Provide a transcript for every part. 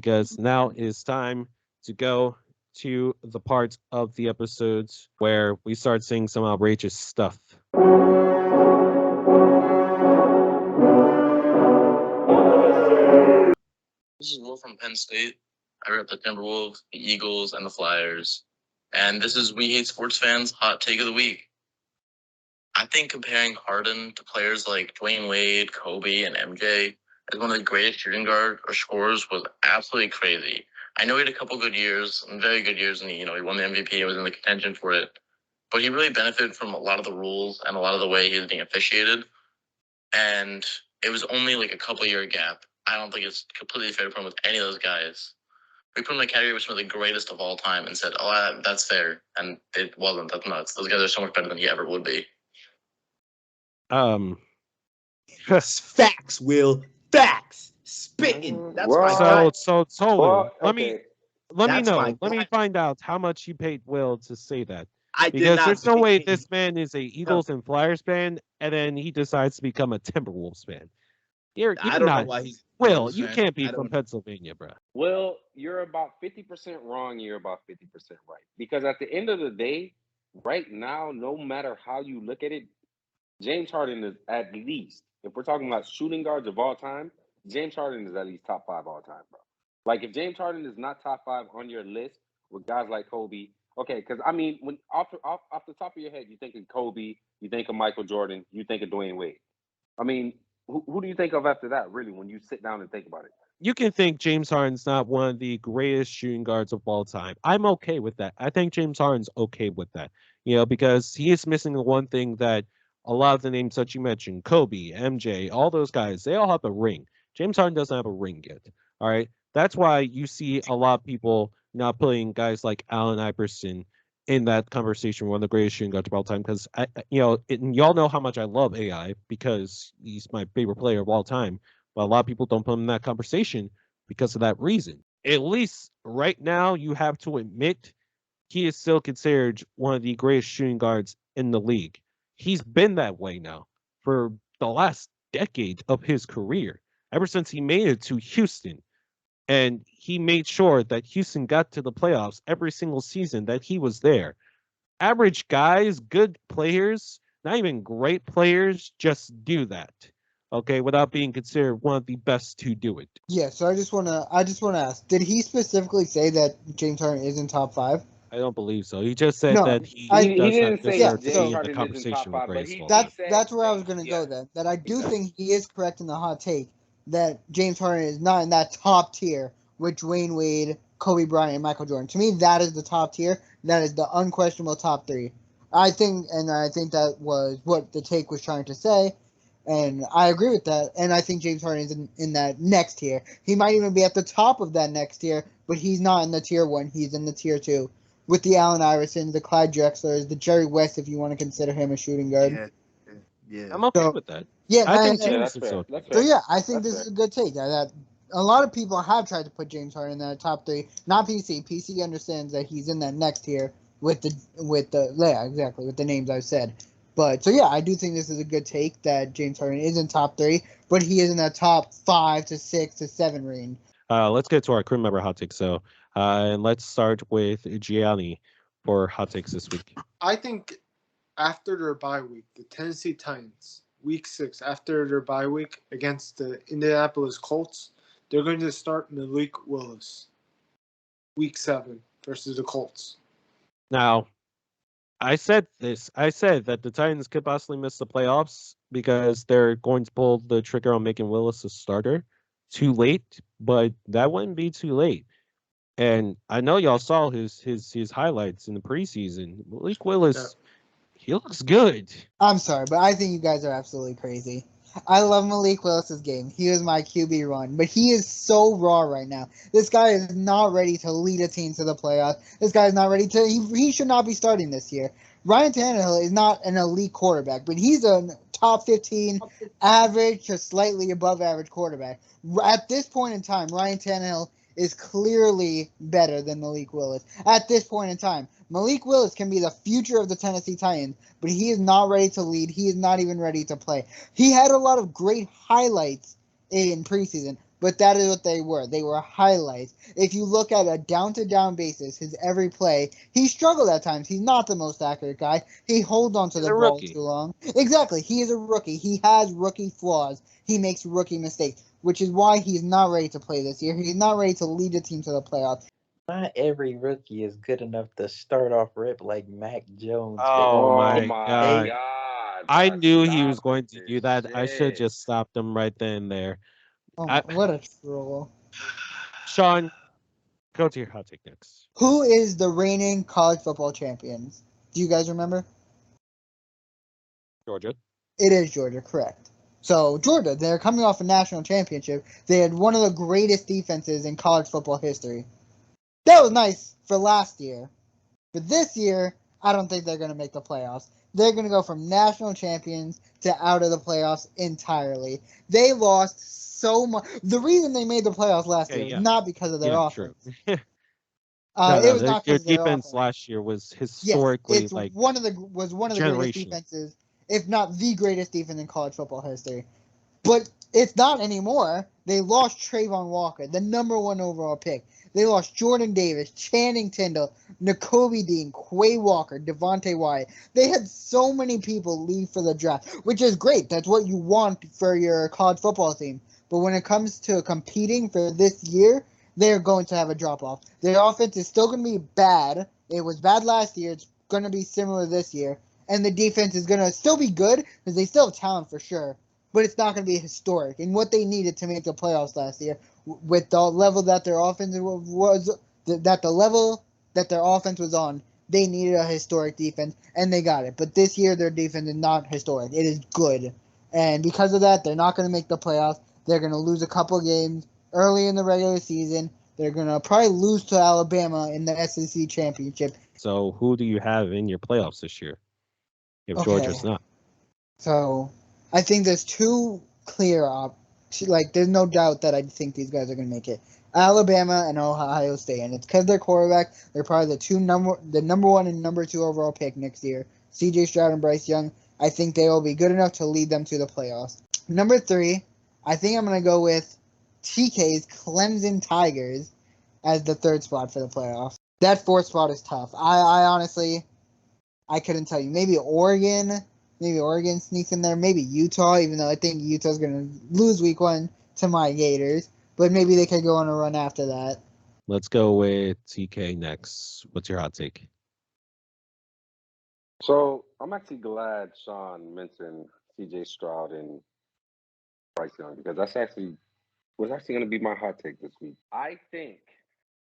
because now it is time to go to the parts of the episodes where we start seeing some outrageous stuff. This is Will from Penn State. I rep the Timberwolves, the Eagles, and the Flyers. And this is We Hate Sports Fans' Hot Take of the Week. I think comparing Harden to players like Dwayne Wade, Kobe, and MJ as one of the greatest shooting guard or scorers was absolutely crazy. I know he had a couple good years, very good years, and he won the MVP. He was in the contention for it. But he really benefited from a lot of the rules and a lot of the way he was being officiated. And it was only like a couple-year gap. I don't think it's completely fair to put him with any of those guys. We put him in a category with some of the greatest of all time and said, oh, that's fair. And it wasn't. That's nuts. Those guys are so much better than he ever would be. Facts, Will. Facts. Spitting. That's my guy. So Well, let okay. me know. Let me find out how much you paid Will to say that. I did Because not there's no pay way him. this man is a Eagles and Flyers fan, and then he decides to become a Timberwolves fan. You're I don't know why he's Will, you can't be from Pennsylvania, bro. Well, you're about 50% wrong. You're about 50% right. Because at the end of the day, right now, no matter how you look at it, James Harden is at least, if we're talking about shooting guards of all time, James Harden is at least top 5 all time, bro. Like if James Harden is not top 5 on your list with guys like Kobe, okay, because I mean, when off the top of your head, you think of Kobe, you think of Michael Jordan, you think of Dwayne Wade. I mean, who do you think of after that, really, when you sit down and think about it? You can think James Harden's not one of the greatest shooting guards of all time. I'm okay with that. I think James Harden's okay with that. Because he is missing the one thing that a lot of the names that you mentioned, Kobe, MJ, all those guys, they all have a ring. James Harden doesn't have a ring yet. All right. That's why you see a lot of people not putting guys like Allen Iverson in that conversation, one of the greatest shooting guards of all time. Because y'all know how much I love AI because he's my favorite player of all time. But a lot of people don't put him in that conversation because of that reason. At least right now, you have to admit he is still considered one of the greatest shooting guards in the league. He's been that way now for the last decade of his career, ever since he made it to Houston. And he made sure that Houston got to the playoffs every single season that he was there. Average guys, good players, not even great players, just do that. Okay, without being considered one of the best to do it. Yeah, so I just wanna ask, did he specifically say that James Harden is in top 5? I don't believe so. He just said No, that He does didn't not say deserve to James be in the Harden isn't top conversation with 5, but greatest he of all time. said that's where I was gonna go yeah. then. That I do think he is correct in the hot take that James Harden is not in that top tier with Dwayne Wade, Kobe Bryant, and Michael Jordan. To me, that is the top tier. That is the unquestionable top 3. I think that was what the take was trying to say. And I agree with that. And I think James Harden is in that next tier. He might even be at the top of that next tier, but he's not in the tier 1. He's in the tier 2. With the Allen Iversons, the Clyde Drexlers, the Jerry West, if you want to consider him a shooting guard. Yeah. I'm okay with that. Yeah, I think Yeah, James that's is fair. okay. That's so fair. yeah, I think That's this is fair. a good take. That a lot of people have tried to put James Harden in that top 3. Not PC. PC understands that he's in that next tier with the with the names I've said. But so yeah, I do think this is a good take that James Harden is in top 3, but he is in that top 5 to 6 to 7 range. Let's get to our crew member hot takes. So, and let's start with Gianni for hot takes this week. I think after their bye week, the Tennessee Titans, week 6, after their bye week against the Indianapolis Colts, they're going to start Malik Willis, week 7 versus the Colts. Now, I said this. I said that the Titans could possibly miss the playoffs because they're going to pull the trigger on making Willis a starter too late, but that wouldn't be too late. And I know y'all saw his highlights in the preseason. Malik Willis, he looks good. I'm sorry, but I think you guys are absolutely crazy. I love Malik Willis's game. He was my QB1, but he is so raw right now. This guy is not ready to lead a team to the playoffs. This guy is not ready to. He should not be starting this year. Ryan Tannehill is not an elite quarterback, but he's a top 15, average to slightly above average quarterback. At this point in time, Ryan Tannehill is clearly better than Malik Willis. At this point in time, Malik Willis can be the future of the Tennessee Titans, but he is not ready to lead. He is not even ready to play. He had a lot of great highlights in preseason, but that is what they were. They were highlights. If you look at a down-to-down basis, his every play, he struggled at times. He's not the most accurate guy. He holds on to He's the a ball rookie. too long. Exactly. He is a rookie. He has rookie flaws. He makes rookie mistakes, which is why he's not ready to play this year. He's not ready to lead the team to the playoffs. Not every rookie is good enough to start off rip like Mac Jones. Oh Oh my my God. God, I bro. knew he was Stop going with to this do that. I should shit. just stopped him right then and there. Oh, I, what a troll. Sean, go to your hot take next. Who is the reigning college football champions? Do you guys remember? Georgia. It is Georgia, correct. So, Georgia, they're coming off a national championship. They had one of the greatest defenses in college football history. That was nice for last year. But this year, I don't think they're going to make the playoffs. They're going to go from national champions to out of the playoffs entirely. They lost so much. The reason they made the playoffs last year was not because of their True. offense. No, It no, was not their because of their defense offense. last year was Yes, historically like one of the greatest generational. defenses, if not the greatest defense in college football history. But it's not anymore. They lost Trayvon Walker, the number 1 overall pick. They lost Jordan Davis, Channing Tindall, Nakobe Dean, Quay Walker, Devontae Wyatt. They had so many people leave for the draft, which is great. That's what you want for your college football team. But when it comes to competing for this year, they're going to have a drop-off. Their offense is still going to be bad. It was bad last year. It's going to be similar this year. And the defense is going to still be good because they still have talent for sure. But it's not going to be historic. And what they needed to make the playoffs last year, with the level that their offense was, that the level that their offense was on, they needed a historic defense, and they got it. But this year, their defense is not historic. It is good. And because of that, they're not going to make the playoffs. They're going to lose a couple games early in the regular season. They're going to probably lose to Alabama in the SEC championship. So who do you have in your playoffs this year? If Georgia's not. So I think there's two clear there's no doubt that I think these guys are going to make it. Alabama and Ohio State, and it's because their quarterback. They're probably the number 1 and number 2 overall pick next year. C.J. Stroud and Bryce Young. I think they will be good enough to lead them to the playoffs. Number 3, I think I'm going to go with TK's Clemson Tigers as the 3rd spot for the playoffs. That 4th spot is tough. I honestly, I couldn't tell you. Maybe Oregon sneaks in there. Maybe Utah, even though I think Utah's going to lose week 1 to my Gators. But maybe they could go on a run after that. Let's go with TK next. What's your hot take? So I'm actually glad Sean mentioned CJ Stroud and Bryce Young because was actually going to be my hot take this week. I think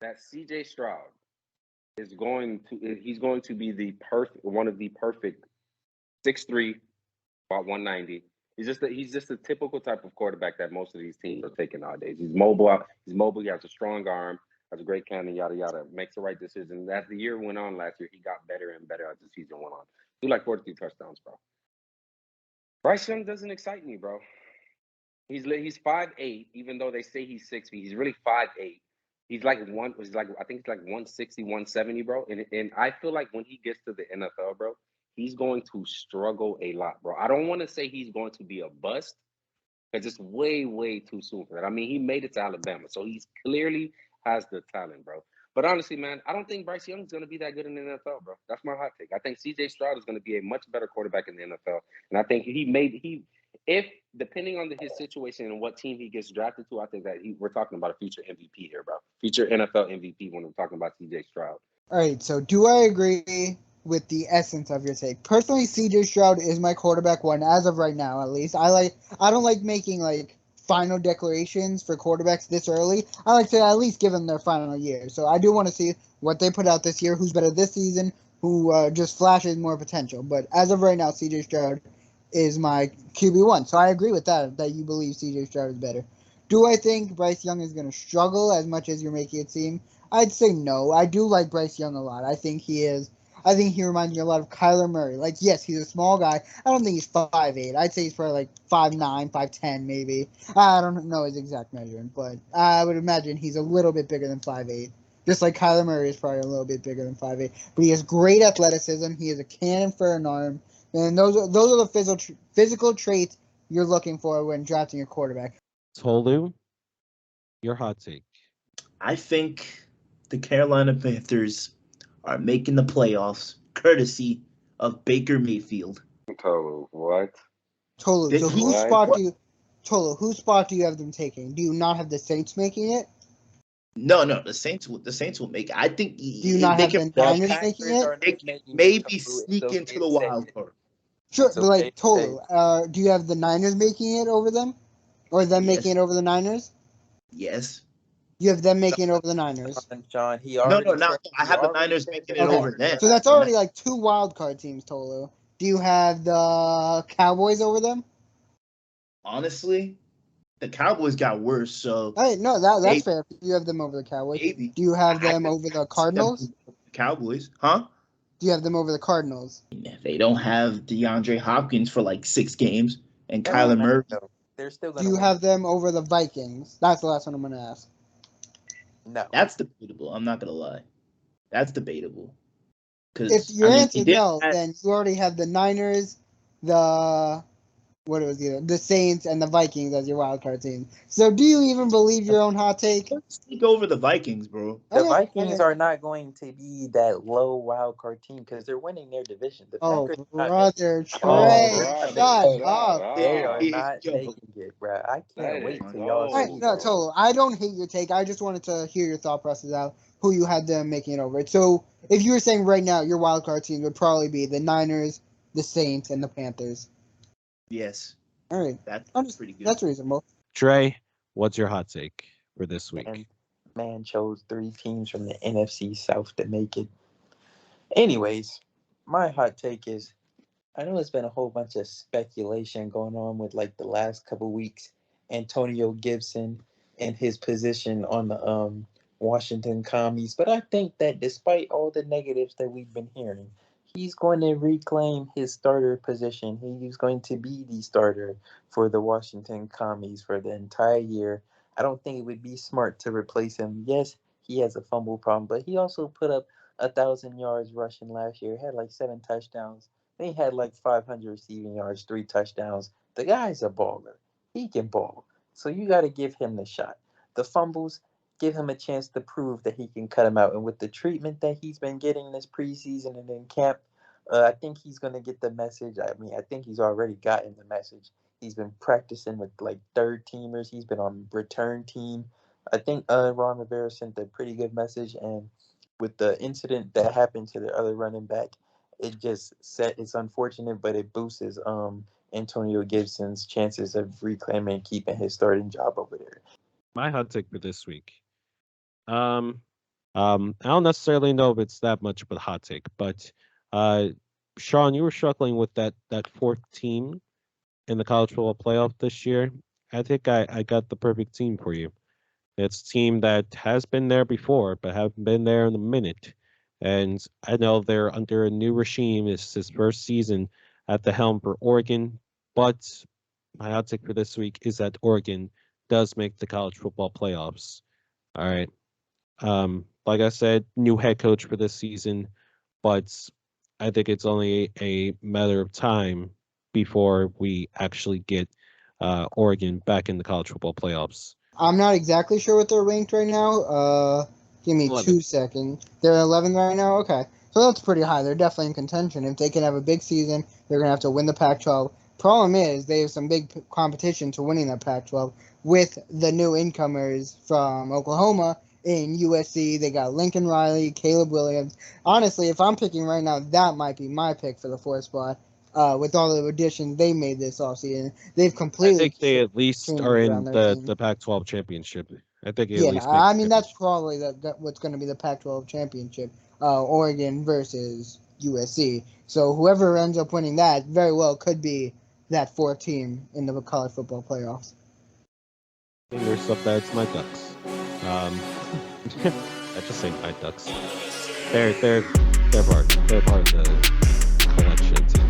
that CJ Stroud he's going to be one of the perfect 6'3", about 190. He's just a typical type of quarterback that most of these teams are taking nowadays. He's mobile. He has a strong arm, has a great cannon, yada yada. Makes the right decision. As the year went on last year, he got better and better as the season went on. He like 43 touchdowns, bro. Bryce Young doesn't excite me, bro. He's 5'8", even though they say he's 6 feet. He's really 5'8". I think he's like 160, 170, bro. And I feel like when he gets to the NFL, bro, he's going to struggle a lot, bro. I don't want to say he's going to be a bust because it's way, way too soon for that. I mean, he made it to Alabama, so he's clearly has the talent, bro. But honestly, man, I don't think Bryce Young is going to be that good in the NFL, bro. That's my hot take. I think C.J. Stroud is going to be a much better quarterback in the NFL, and I think if depending on his situation and what team he gets drafted to, I think that we're talking about a future MVP here, bro. Future NFL MVP when we're talking about C.J. Stroud. All right, so do I agree with the essence of your take? Personally, C.J. Stroud is my quarterback 1 as of right now, at least. I don't like making final declarations for quarterbacks this early. I like to at least give them their final year. So I do want to see what they put out this year, who's better this season, who just flashes more potential. But as of right now, C.J. Stroud is my QB1. So I agree with that you believe C.J. Stroud is better. Do I think Bryce Young is going to struggle as much as you're making it seem? I'd say no. I do like Bryce Young a lot. I think he reminds me a lot of Kyler Murray. Yes, he's a small guy. I don't think he's 5'8". I'd say he's probably 5'9", 5'10", maybe. I don't know his exact measurement, but I would imagine he's a little bit bigger than 5'8". Just like Kyler Murray is probably a little bit bigger than 5'8". But he has great athleticism. He has a cannon for an arm. And those are the physical traits you're looking for when drafting a quarterback. Tolu, Your hot take. I think the Carolina Panthers are making the playoffs courtesy of Baker Mayfield. Tolu, what? Tolu. So whose What? spot do you, Tolu? Whose spot do you have them taking? Do you not have the Saints making it? No, the Saints will make it. I think Do you not they have can the The Niners Packers making it? are they not can making it, maybe Tolu. It's sneak into okay the to say wild it. card. Sure, It's but okay like to say Tolu, it. do you have the Niners making it over them, or them Yes. making it over the Niners? Yes. You have them making it over the Niners. John, No, I have the Niners making it Okay, over them. so that's already like two wild card teams, Tolu. Do you have the Cowboys over them? Honestly, the Cowboys got worse, so Hey, no, that's maybe, fair. You have them over the Cowboys. maybe. Do you have I them could over the see them Cardinals? over the Cowboys, huh? Do you have them over the Cardinals? They don't have DeAndre Hopkins for like 6 games, and That don't Kyler matter, Murray. though. They're still Do gonna you win. have them over the Vikings? That's the last one I'm going to ask. No. That's debatable. I'm not gonna lie. That's debatable. If Because your he answer did no, have, then you already have the Niners, the the Saints and the Vikings as your wild card team. So do you even believe your own hot take? sneak over the Vikings, bro. The Okay, Vikings okay. are not going to be that low wild card team because they're winning their division. The Oh, Packers are not making brother, it. Oh, Trey, brother, shut shut up, They dude. are up. not Yo, making it, bro. I That can't wait is till y'all All right, see. so no, wrong. Tolo, I don't hate your take. I just wanted to hear your thought process out, who you had them making it over. So if you were saying right now your wild card team would probably be the Niners, the Saints, and the Panthers. yes, All right, that's pretty good. that's reasonable. Trey, what's your hot take for this And week? man chose 3 teams from the NFC South to make it. Anyways, my hot take is I know there's been a whole bunch of speculation going on with like the last couple weeks. Antonio Gibson and his position on the Washington Commies, but I think that despite all the negatives that we've been hearing, he's going to reclaim his starter position. He's going to be the starter for the Washington Commies for the entire year. I don't think it would be smart to replace him. Yes, he has a fumble problem, but he also put up 1,000 yards rushing last year. Had like 7 touchdowns. They had like 500 receiving yards, 3 touchdowns. The guy's a baller. He can ball. So you got to give him the shot. The fumbles, give him a chance to prove that he can cut him out. And with the treatment that he's been getting this preseason and in camp, I think he's going to get the message. I mean, I think he's already gotten the message. He's been practicing with like third teamers. He's been on return team. I think Ron Rivera sent a pretty good message. And with the incident that happened to the other running back, it just set it's unfortunate, but it boosts Antonio Gibson's chances of reclaiming and keeping his starting job over there. My hot take for this week. Um, I don't necessarily know if it's that much of a hot take, but uh, Sean, you were struggling with that fourth team in the college football playoff this year. I think I got the perfect team for you. It's a team that has been there before, but haven't been there in a minute. And I know they're under a new regime. It's his first season at the helm for Oregon. But my hot take for this week is that Oregon does make the college football playoffs. All right. Like I said, new head coach for this season, but I think it's only a matter of time before we actually get Oregon back in the college football playoffs. I'm not exactly sure what they're ranked right now. Give me 11. 2 seconds. They're 11 right now. Okay, so that's pretty high. They're definitely in contention. If they can have a big season, they're gonna have to win the Pac-12. Problem is, they have some big competition to winning the Pac-12 with the new incomers from Oklahoma in USC. They got Lincoln Riley, Caleb Williams. Honestly, if I'm picking right now, that might be my pick for the fourth spot. With all the additions they made this offseason, they've I completely think they at least are changed around in their the, team. the Pac-12 championship. I think they at Yeah, least make I the mean that's championship. probably what's going to be the Pac-12 championship, Oregon versus USC. So whoever ends up winning that very well could be that fourth team in the college football playoffs. Fingers up that it's my Ducks. I just say my Ducks. They're part of the collection too.